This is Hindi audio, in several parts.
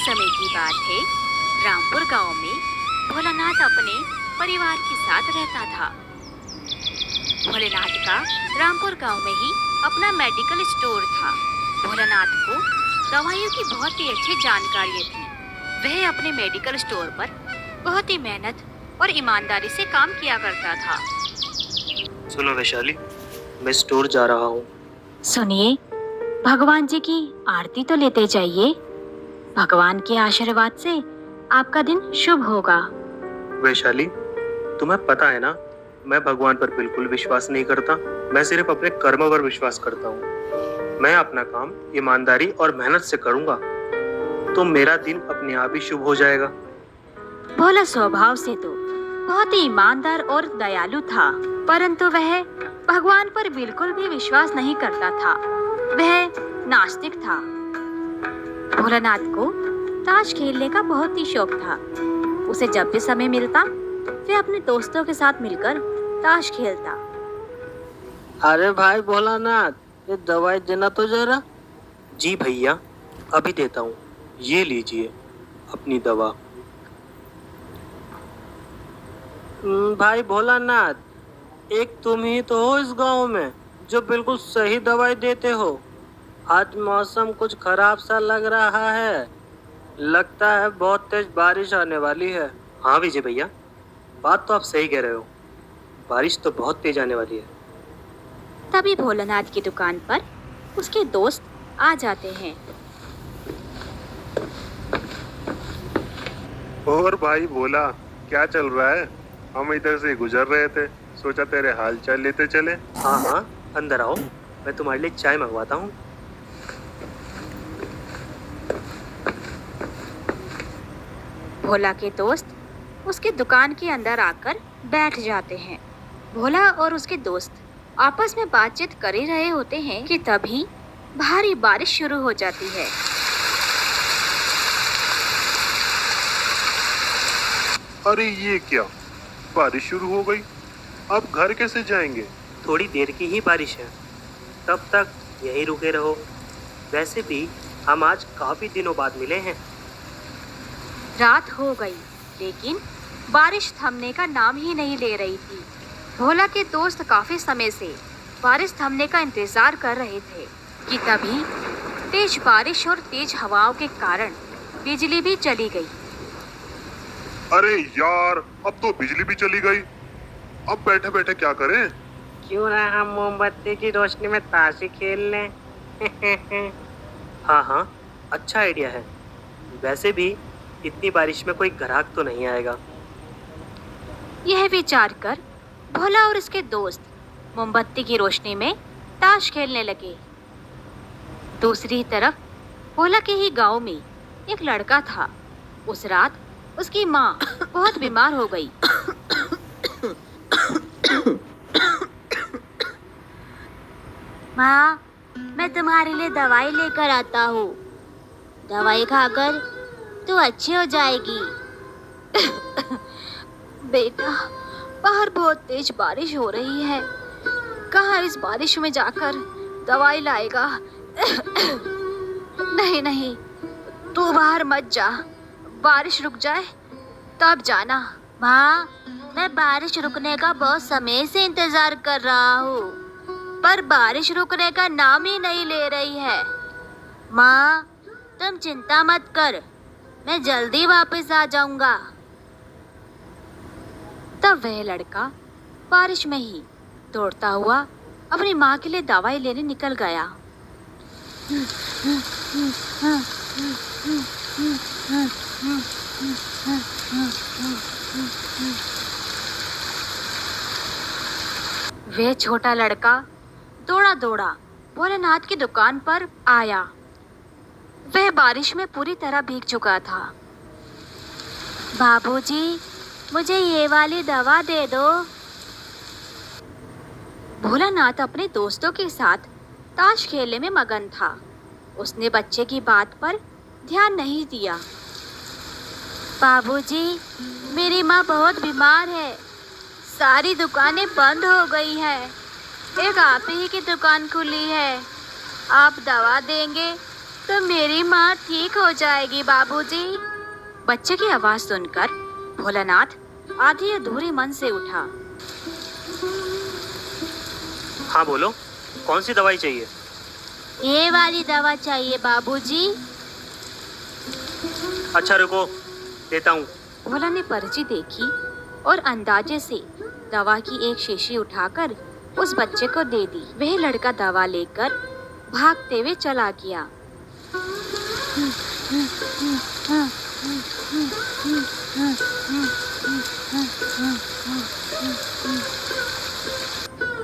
समय की बात है। रामपुर गांव में भोलानाथ अपने परिवार के साथ रहता था। भोलेनाथ का रामपुर गांव में ही अपना मेडिकल स्टोर था। भोलानाथ को दवाइयों की बहुत ही अच्छी जानकारी थी। वह अपने मेडिकल स्टोर पर बहुत ही मेहनत और ईमानदारी से काम किया करता था। सुनो वैशाली, मैं स्टोर जा रहा हूँ। सुनिए, भगवान जी की आरती तो लेते जाइए। भगवान के आशीर्वाद से आपका दिन शुभ होगा। वैशाली, तुम्हें पता है ना, मैं भगवान पर बिल्कुल विश्वास नहीं करता। मैं सिर्फ अपने कर्मों पर विश्वास करता हूँ। मैं अपना काम ईमानदारी और मेहनत से करूँगा तो मेरा दिन अपने आप ही शुभ हो जाएगा। भोला स्वभाव से तो बहुत ही ईमानदार और दयालु था, परंतु वह भगवान पर बिल्कुल भी विश्वास नहीं करता था। वह नास्तिक था। भोलानाथ को ताश खेलने का बहुत ही शौक था। उसे जब भी समय मिलता वह अपने दोस्तों के साथ मिलकर ताश खेलता। अरे भाई भोलानाथ, ये दवाई देना तो जरा। जी भैया, अभी देता हूँ। ये लीजिए अपनी दवा। भाई भोलानाथ, एक तुम ही तो हो इस गांव में जो बिल्कुल सही दवाई देते हो। आज मौसम कुछ खराब सा लग रहा है। लगता है बहुत तेज बारिश आने वाली है। हाँ विजय भैया, बात तो आप सही कह रहे हो। बारिश तो बहुत तेज आने वाली है। तभी भोलानाथ की दुकान पर उसके दोस्त आ जाते हैं। और भाई भोला, क्या चल रहा है? हम इधर से गुजर रहे थे, सोचा तेरे हाल चाल लेते चले। हाँ हाँ, अंदर आओ, मैं तुम्हारे लिए चाय मंगवाता हूँ। भोला के दोस्त उसके दुकान के अंदर आकर बैठ जाते हैं। भोला और उसके दोस्त आपस में बातचीत कर ही रहे होते हैं कि तभी भारी बारिश शुरू हो जाती है। अरे ये क्या, बारिश शुरू हो गई। अब घर कैसे जाएंगे? थोड़ी देर की ही बारिश है, तब तक यहीं रुके रहो। वैसे भी हम आज काफी दिनों बाद मिले हैं। रात हो गई, लेकिन बारिश थमने का नाम ही नहीं ले रही थी। भोला के दोस्त काफी समय से बारिश थमने का इंतजार कर रहे थे कि तभी तेज बारिश और तेज हवाओं के कारण बिजली भी चली गई। अरे यार, अब तो बिजली भी चली गई। अब बैठे बैठे क्या करें? क्यों ना हम मोमबत्ती की रोशनी में ताश ही खेल लें। हाँ हाँ, अच्छा आइडिया है। वैसे भी इतनी बारिश में कोई ग्राहक तो नहीं आएगा। यह विचार कर भोला और उसके दोस्त मोमबत्ती की रोशनी में ताश खेलने लगे। दूसरी तरफ भोला के ही गांव में एक लड़का था। उस रात उसकी माँ बहुत बीमार हो गई। माँ, मैं तुम्हारे लिए दवाई लेकर आता हूँ। दवाई खाकर तू अच्छी हो जाएगी। बेटा, बाहर बहुत तेज बारिश हो रही है। कहाँ इस बारिश में जाकर दवाई लाएगा? नहीं नहीं, तू बाहर मत जा। बारिश रुक जाए तब जाना। माँ, मैं बारिश रुकने का बहुत समय से इंतजार कर रहा हूँ, पर बारिश रुकने का नाम ही नहीं ले रही है। माँ, तुम चिंता मत कर, मैं जल्दी वापस आ जाऊंगा। तब वह लड़का बारिश में ही दौड़ता हुआ अपनी माँ के लिए दवाई लेने निकल गया। वह छोटा लड़का दौड़ा दौड़ा भोलेनाथ की दुकान पर आया। वह बारिश में पूरी तरह भीग चुका था। बाबूजी, मुझे ये वाली दवा दे दो। भोलानाथ अपने दोस्तों के साथ ताश खेलने में मगन था। उसने बच्चे की बात पर ध्यान नहीं दिया। बाबूजी, मेरी माँ बहुत बीमार है। सारी दुकानें बंद हो गई है। एक आप ही की दुकान खुली है। आप दवा देंगे तो मेरी माँ ठीक हो जाएगी बाबूजी। बच्चे की आवाज सुनकर भोलानाथ आधी अधूरे मन से उठा। हाँ बोलो, कौन सी दवाई चाहिए? ये वाली दवा चाहिए बाबूजी। अच्छा रुको, देता हूँ। भोला ने पर्ची देखी और अंदाजे से दवा की एक शीशी उठाकर उस बच्चे को दे दी। वह लड़का दवा लेकर भागते हुए चला गया।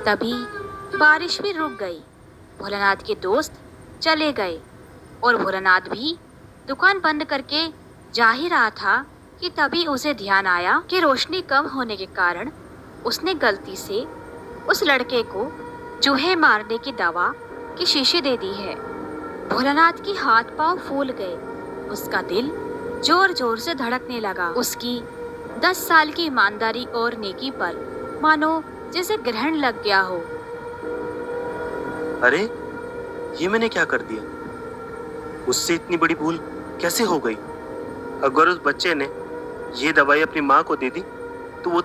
तभी बारिश भी रुक गई। भोलानाथ के दोस्त चले गए और भोलानाथ भी दुकान बंद करके जा ही रहा था कि तभी उसे ध्यान आया कि रोशनी कम होने के कारण उसने गलती से उस लड़के को चूहे मारने की दवा की शीशी दे दी है। भोलानाथ के हाथ पांव फूल गए। उसका दिल जोर जोर से धड़कने लगा। उसकी 10 साल की ईमानदारी और नेकी पर मानो जैसे ग्रहण लग गया हो। अरे ये मैंने क्या कर दिया? उससे इतनी बड़ी भूल कैसे हो गई? अगर उस बच्चे ने ये दवाई अपनी माँ को दे दी तो वो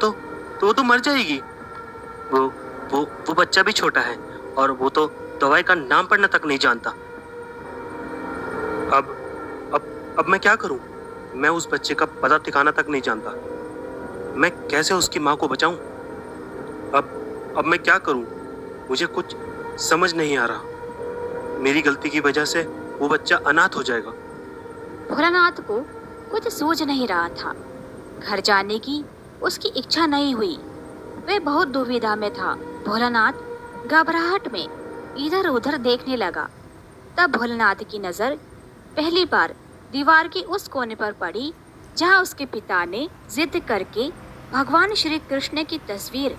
तो मर जाएगी। वो बच्चा भी छोटा है और वो तो दवाई का नाम पढ़ना तक नहीं जानता। अब मैं क्या करूं? मैं उस बच्चे का पता ठिकाना तक नहीं जानता। मैं कैसे उसकी माँ को बचाऊं? अब मैं क्या करूं? मुझे कुछ समझ नहीं आ रहा। मेरी गलती की वजह से वो बच्चा अनाथ हो जाएगा। भोलानाथ को कुछ सूझ नहीं रहा था। घर जाने की उसकी इच्छा नहीं हुई। वह बहुत दुविधा में था। भोलानाथ घबराहट में इधर उधर देखने लगा। तब भोलानाथ की नजर पहली बार दीवार के उस कोने पर पड़ी जहां उसके पिता ने जिद करके भगवान श्री कृष्ण की तस्वीर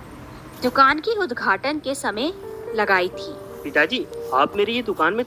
दुकान के उद्घाटन के समय लगाई थी। पिताजी, आप मेरी ये दुकान में